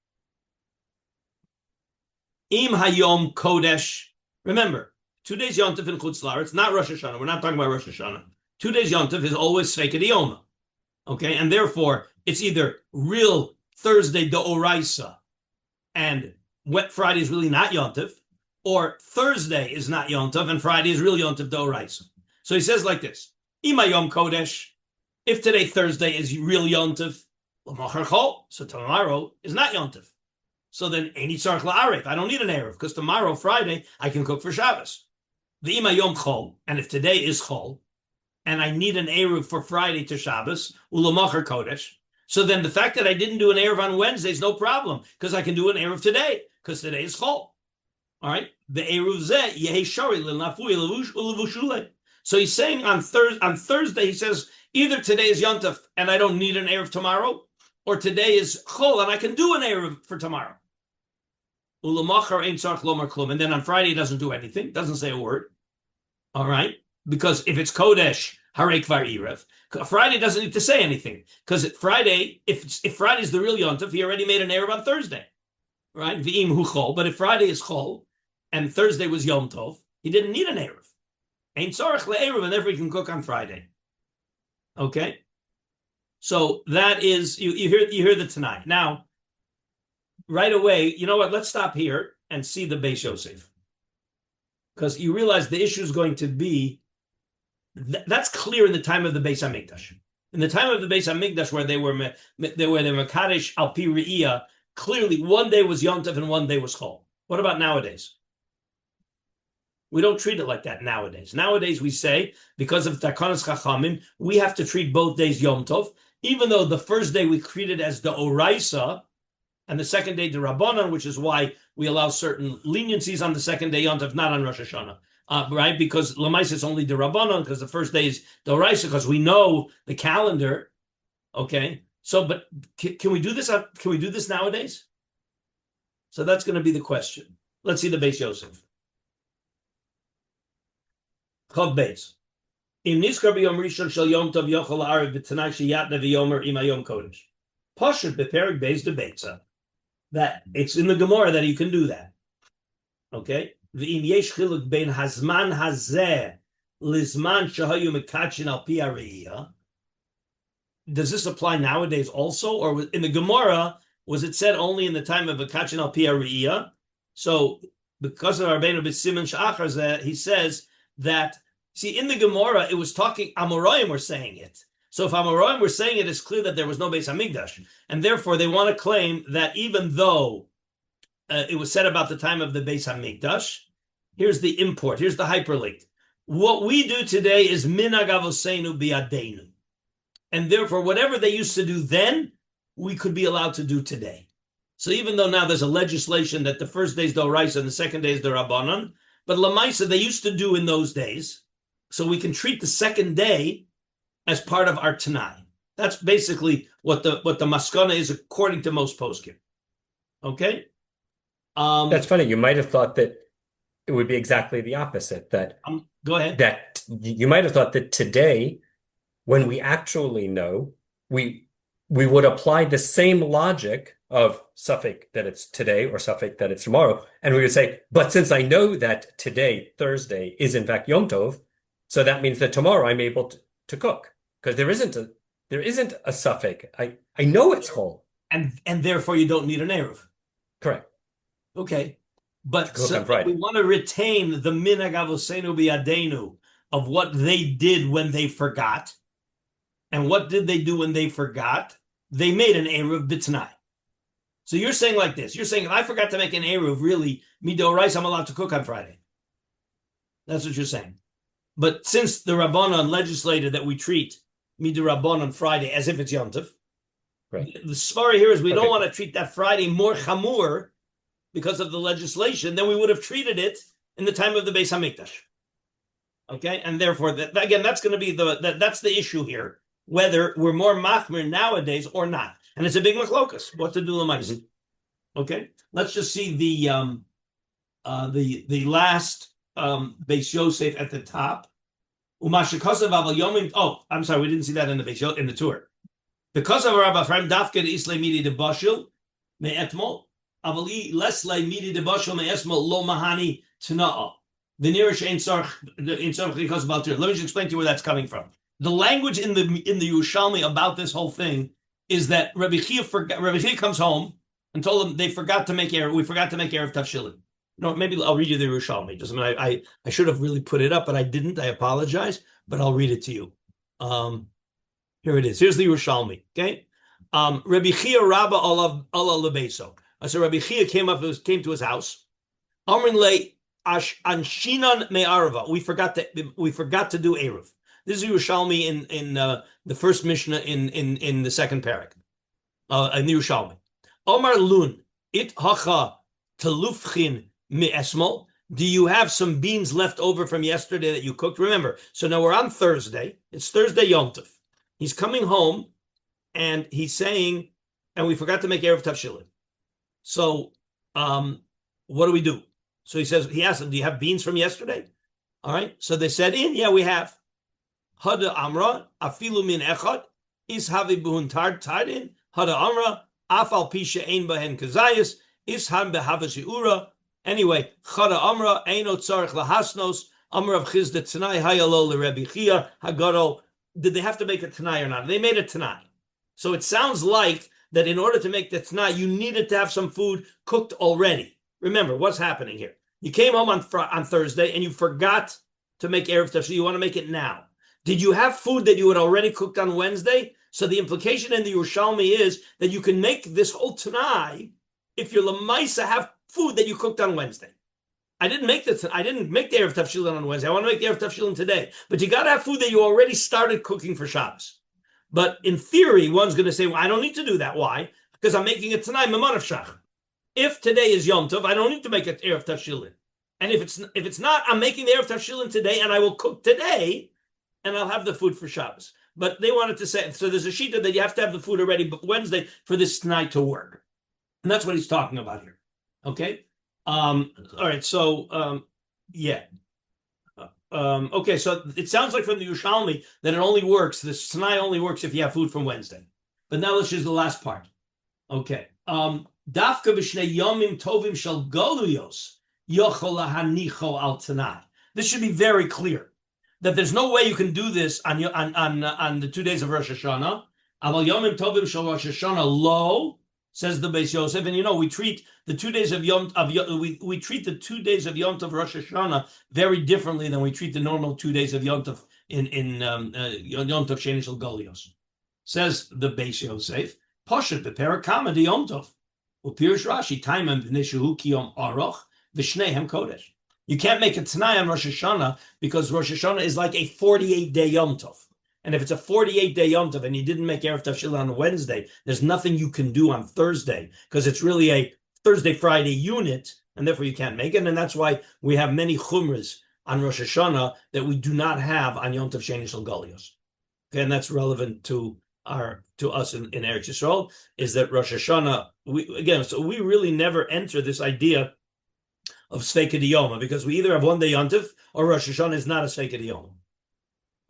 Im Hayom Kodesh. Remember, 2 days Yom Tov in Chutz La'aretz, not Rosh Hashanah. We're not talking about Rosh Hashanah. 2 days Yom Tov is always Sveika Diyoma. Okay, and therefore it's either real Thursday D'Oraisa and Wet Friday is really not Yom Tov, or Thursday is not Yom Tov and Friday is real Yom Tov D'Oraisa. So he says like this: Ima Yom Kodesh. If today Thursday is real Yom Tov, so tomorrow is not Yom Tov. So then Eini Tzarich La'arev. I don't need an Erev because tomorrow Friday I can cook for Shabbos. The Ima Yom Chol, and if today is Chol, and I need an Eruv for Friday to Shabbos, Ulamachar Kodesh. So then the fact that I didn't do an Eruv on Wednesday is no problem, because I can do an Eruv today, because today is Chol. All right? The Eruv Zeh, Yehe Shari, L'Nafui, L'Vushule. So he's saying on Thursday, he says, either today is Yom Tov, and I don't need an Eruv tomorrow, or today is Chol, and I can do an Eruv for tomorrow. Ulamachar Ein Tzarich Lomar Klum. And then on Friday, he doesn't do anything, doesn't say a word. All right? Because if it's Kodesh, Harei Kvar Erev, Friday doesn't need to say anything. Because Friday, if Friday's the real Yom Tov, he already made an Erev on Thursday. Right? V'im hu Chol. But if Friday is Chol, and Thursday was Yom Tov, he didn't need an Erev. Ein Tzarich le'Erev, and therefore he can cook on Friday. Okay? So that is, you hear the Tanai. Now, right away, you know what? Let's stop here and see the Beis Yosef. Because you realize the issue is going to be, that's clear in the time of the Beis Hamikdash. In the time of the Beis Hamikdash, where they were Mekadesh al pi Re'iyah, clearly one day was Yom Tov and one day was Chol. What about nowadays? We don't treat it like that nowadays. Nowadays we say, because of Takanas Chachamim, we have to treat both days Yom Tov, even though the first day we treat it as the Oraisa, and the second day the Rabbanan, which is why we allow certain leniencies on the second day Yom Tov, not on Rosh Hashanah. Right? Because Lamais is only the Rabbanon, because the first day is the Oraisa, because we know the calendar. Okay. So, but can we do this? Can we do this nowadays? So that's going to be the question. Let's see the Beis Yosef. Chav Beis. Im niskar b'yom rishon shel Yom Tov yochel ha'arev b'tanai sheyatna v'yomer ima Yom Kodesh. Pashut b'perek Beis debeitza. That it's in the Gemara that you can do that. Okay? V'im yesh chiluk bein hazman hazeh lizman shahayu mekachin al pi ha're'iyah. Does this apply nowadays also? Or in the Gemara, was it said only in the time of mekachin al pi ha're'iyah? So, because of Rabbeinu b'simen sh'achar zeh, he says that, see, in the Gemara, it was talking, Amoraim were saying it. So if Amoraim were saying it, it's clear that there was no Beis Hamikdash. And therefore, they want to claim that even though it was said about the time of the Beis Hamikdash, here's the import, here's the hyperlink. What we do today is minhag avoseinu biyadeinu. And therefore, whatever they used to do then, we could be allowed to do today. So even though now there's a legislation that the first day is the Oraisa and the second day is the Rabbanan, but Lamaisa they used to do in those days, so we can treat the second day as part of our Tanai. That's basically what the maskana is according to most poskim. Okay? That's funny. You might have thought that it would be exactly the opposite. That go ahead. That you might have thought that today, when we actually know, we would apply the same logic of suffix that it's today or suffix that it's tomorrow, and we would say, but since I know that today, Thursday, is in fact Yom Tov, so that means that tomorrow I'm able to cook. Because there isn't a suffix. I know it's whole. And therefore you don't need an Eruv. Correct. Okay. But so we want to retain the minhag avoseinu biyadenu of what they did when they forgot. And what did they do when they forgot? They made an Eruv b'tnai. So you're saying like this. You're saying if I forgot to make an Eruv, really, midorais, I'm allowed to cook on Friday. That's what you're saying. But since the Rabbanan legislated that we treat Midrabban on Friday as if it's Yom Tov, right. The svara here is we don't want to treat that Friday more chamur because of the legislation than we would have treated it in the time of the Beis Hamikdash. Okay, and therefore, again, that's going to be that's the issue here, whether we're more machmir nowadays or not, and it's a big machlokas. What to do l'maisi? Okay, let's just see the last Beis Yosef at the top. Oh, I'm sorry, we didn't see that in the in the tour. Because of Rabbi Ephraim Dafked Islay Midi de Bashil, me etmol. Avali Leslie midi de bashal me'esmo lo mahani tana'a. The nearest in sarch because about let me just explain to you where that's coming from. The language in the Yerushalmi about this whole thing is that Rabbi Chia comes home and told them they forgot to make we forgot to make Eruv Tavshilin. No, maybe I'll read you the Yerushalmi. Just I should have really put it up, but I didn't. I apologize, but I'll read it to you. Here it is. Here's the Yerushalmi. Okay, Rabbi Chia Rabba Allah Lebeso. So Rabbi Chia came to his house. Amrin le anshinan me'arava. We forgot to do Eruv. This is Yerushalmi in the first Mishnah in the second parak. In the Yerushalmi. Omar Lun it hacha telufchin me'esmol. Do you have some beans left over from yesterday that you cooked? Remember, so now we're on Thursday. It's Thursday Yom Tov. He's coming home, and he's saying, and we forgot to make Eruv Tavshilin. So, what do we do? So he asked them, do you have beans from yesterday? All right. So they said, yeah, we have. Hada Amra, afilu min echad, is havi buhun tardin. Hada Amra, afal pisha ein bahen kazayas, is han behavasi ura. Anyway, Chada Amra, Eino Tzarech Lahasnos, Amra of Chizda Tanai, Hayalo Rebbe Chia, Hagaro. Did they have to make a Tanai or not? They made a Tanai. So it sounds like that in order to make the Tanai, you needed to have some food cooked already. Remember, what's happening here? You came home on Thursday and you forgot to make Eruv Tavshilin. You want to make it now. Did you have food that you had already cooked on Wednesday? So the implication in the Yerushalmi is that you can make this whole Tanai if you're Lamaisa have food that you cooked on Wednesday. I didn't make the Eruv Tavshilin on Wednesday. I want to make the Eruv Tavshilin today. But you got to have food that you already started cooking for Shabbos. But in theory, one's going to say, well, I don't need to do that. Why? Because I'm making it tonight, Maman of Shach. If today is Yom Tov, I don't need to make it Eruv Tavshilin. And if it's not, I'm making the Eruv Tavshilin today, and I will cook today, and I'll have the food for Shabbos. But they wanted to say, so there's a shita that you have to have the food already Wednesday for this tonight to work. And that's what he's talking about here. Okay. All right. So, yeah. Okay. So it sounds like from the Yerushalmi that it only works. This Tanai only works if you have food from Wednesday. But now let's use the last part. Okay. Dafka b'shnei yomim tovim shel goluyos yochol lahanicho al Tanai. This should be very clear that there's no way you can do this on the 2 days of Rosh Hashanah. Aval yomim tovim shel Rosh Hashanah lo. Says the Beis Yosef, and we treat the 2 days of Yom we treat the 2 days of Yom Tov Rosh Hashanah very differently than we treat the normal 2 days of Yom Tov in Yom Tov Sheni Shel Golios. Says the Beis Yosef, Poshet bePerakama de Yom Tov uPirish Rashi Taimim v'Neshu Kiyom Aroch v'Shneihem Kodesh. You can't make a Tanai on Rosh Hashanah because Rosh Hashanah is like a 48-day Yom Tov. And if it's a 48-day Yom Tov and you didn't make Eruv Tavshilin on Wednesday, there's nothing you can do on Thursday because it's really a Thursday-Friday unit, and therefore you can't make it. And that's why we have many chumras on Rosh Hashanah that we do not have on Yom Tov Sheni Shel Golios. Okay, and that's relevant to us in Eretz Yisrael, is that Rosh Hashanah, so we really never enter this idea of Sveika Diyoma because we either have one day Yom Tov or Rosh Hashanah is not a Sveika Diyoma.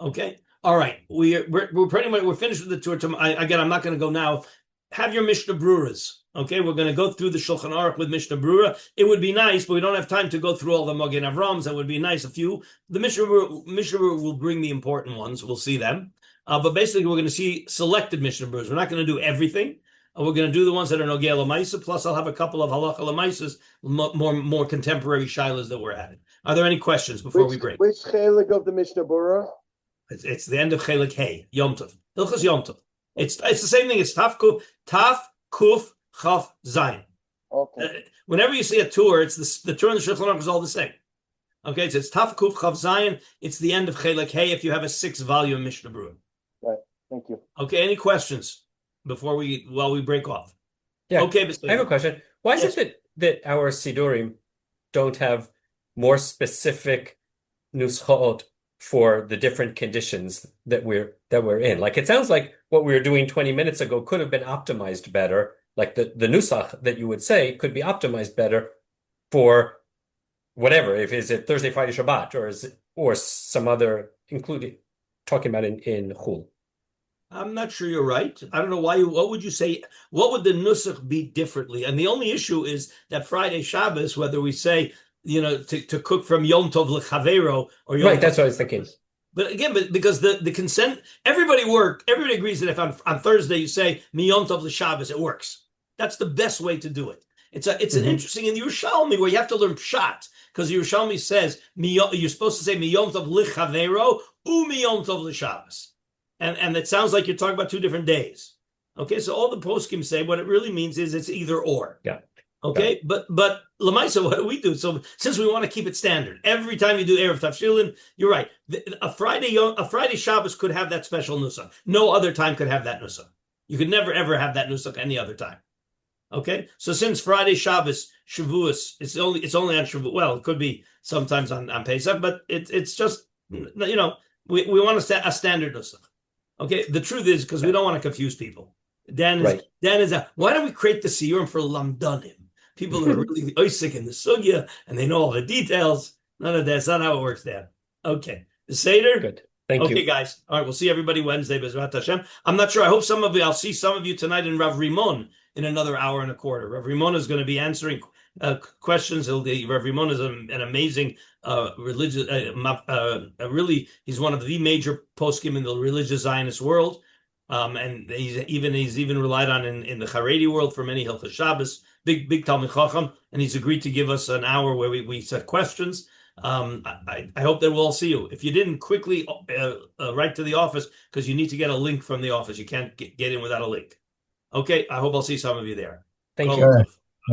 Okay? All right, we're pretty much finished with the tour. Again, I'm not going to go now. Have your Mishnah Bruras. Okay, we're going to go through the Shulchan Aruch with Mishnah Brura. It would be nice, but we don't have time to go through all the Magen Avrams. That would be nice. A few. The Mishnah Brura will bring the important ones. We'll see them. But basically, we're going to see selected Mishnah Bruras. We're not going to do everything. We're going to do the ones that are Nogea L'Maisa. Plus, I'll have a couple of Halacha L'Maisas, more contemporary shilas that we're adding. Are there any questions before we break? Which chelik of the Mishnah Brura? It's the end of Chelik Hey, Yom Tov. Hilchos Yom Tov. It's the same thing. It's Taf Kuf Chaf Zayin. Okay. Whenever you see a tour, it's the tour and the Shulchan Aruch is all the same. Okay, so it's Taf Kuf Chaf Zayin. It's the end of Chelik Hey if you have a 6-volume Mishnah Brura. Right. Thank you. Okay, any questions while we break off? Yeah. Okay, I have a question. Why is it that our Sidurim don't have more specific nuschot for the different conditions that we're in? Like, it sounds like what we were doing 20 minutes ago could have been optimized better. Like the nusach that you would say could be optimized better for whatever. If is it Thursday, Friday, Shabbat, or some other, including talking about in Chul. I'm not sure you're right. I don't know why. What would you say? What would the nusach be differently? And the only issue is that Friday Shabbos, whether we say, to cook from Yom Tov L'Chavero or Yom Right, Tov that's what I was thinking. But again, because the consent, everybody agrees that if on Thursday you say Miyom Tov L'Shabbos, it works. That's the best way to do it. It's an interesting in the Yerushalmi where you have to learn pshat, because the Yerushalmi says you're supposed to say Miyom Tov L'Chavero u Miyom Tov L'Shabbos. And it sounds like you're talking about two different days. Okay, so all the poskim say what it really means is it's either or. Yeah. Okay, yeah. but Lamaisa, what do we do? So since we want to keep it standard, every time you do Eruv Tavshilin, you're right. A Friday Shabbos could have that special nusach. No other time could have that nusach. You could never ever have that nusach any other time. Okay, so since Friday Shabbos Shavuos, it's only on Shavuos. Well, it could be sometimes on Pesach, but it's just we want a standard nusach. Okay, the truth is because we don't want to confuse people. Dan is why don't we create the siyurim for lamdanim? People are really oisik in the sugya and they know all the details. None of that's not how it works, Dan. Okay, the Seder. Good. Thank you. Okay, guys. All right, we'll see everybody Wednesday. Bezrat Hashem. I'm not sure. I hope I'll see some of you tonight in Rav Rimon in another hour and a quarter. Rav Rimon is going to be answering questions. Rav Rimon is an amazing religious, really, he's one of the major poskim in the religious Zionist world. And he's even relied on in the Haredi world for many Hilchos Shabbos, big Talmid Chacham, and he's agreed to give us an hour where we set questions. I hope that we'll all see you. If you didn't quickly write to the office, because you need to get a link from the office. You can't get in without a link. Okay, I hope I'll see some of you there. Thank you.